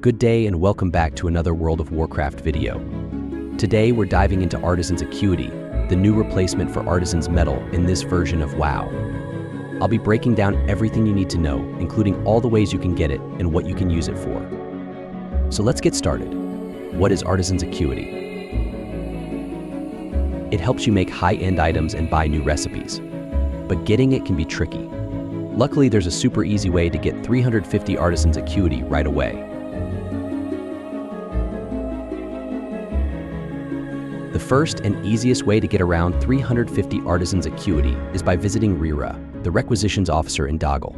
Good day and welcome back to another World of Warcraft video. Today we're diving into Artisan's Acuity, the new replacement for Artisan's Metal in this version of WoW. I'll be breaking down everything you need to know, including all the ways you can get it and what you can use it for. So let's get started. What is Artisan's Acuity? It helps you make high-end items and buy new recipes, but getting it can be tricky. Luckily, there's a super easy way to get 350 Artisan's Acuity right away. The first and easiest way to get around 350 Artisan's Acuity is by visiting Rira, the requisitions officer in Doggle.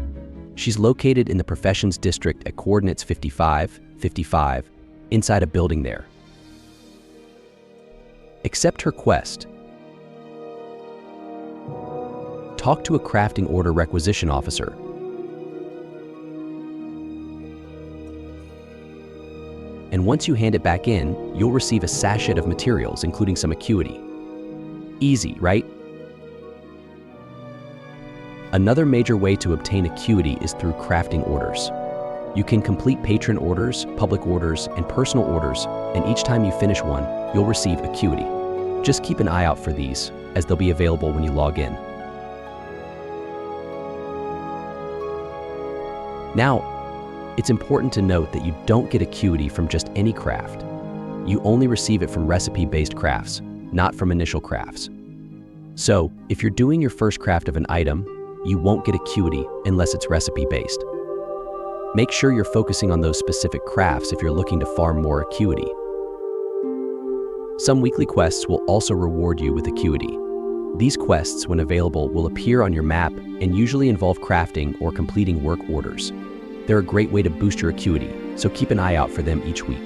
She's located in the Professions District at coordinates 55, 55, inside a building there. Accept her quest. Talk to a crafting order requisition officer. And once you hand it back in, you'll receive a sachet of materials, including some Acuity. Easy, right? Another major way to obtain Acuity is through crafting orders. You can complete patron orders, public orders, and personal orders, and each time you finish one, you'll receive Acuity. Just keep an eye out for these, as they'll be available when you log in. Now, it's important to note that you don't get Acuity from just any craft. You only receive it from recipe-based crafts, not from initial crafts. So, if you're doing your first craft of an item, you won't get Acuity unless it's recipe-based. Make sure you're focusing on those specific crafts if you're looking to farm more Acuity. Some weekly quests will also reward you with Acuity. These quests, when available, will appear on your map and usually involve crafting or completing work orders. They're a great way to boost your Acuity, so keep an eye out for them each week.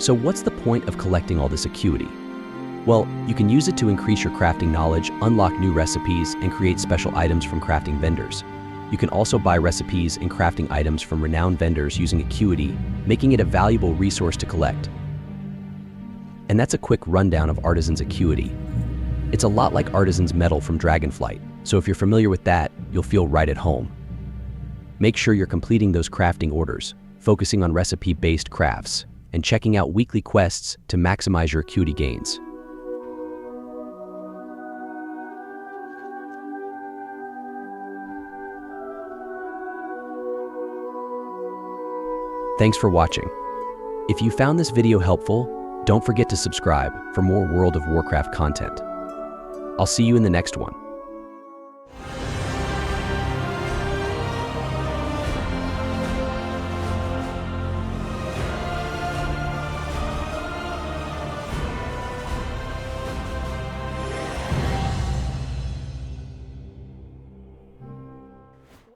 So what's the point of collecting all this Acuity? Well, you can use it to increase your crafting knowledge, unlock new recipes, and create special items from crafting vendors. You can also buy recipes and crafting items from renowned vendors using Acuity, making it a valuable resource to collect. And that's a quick rundown of Artisan's Acuity. It's a lot like Artisan's Metal from Dragonflight, so if you're familiar with that, you'll feel right at home. Make sure you're completing those crafting orders, focusing on recipe-based crafts, and checking out weekly quests to maximize your Acuity gains. Thanks for watching. If you found this video helpful, don't forget to subscribe for more World of Warcraft content. I'll see you in the next one.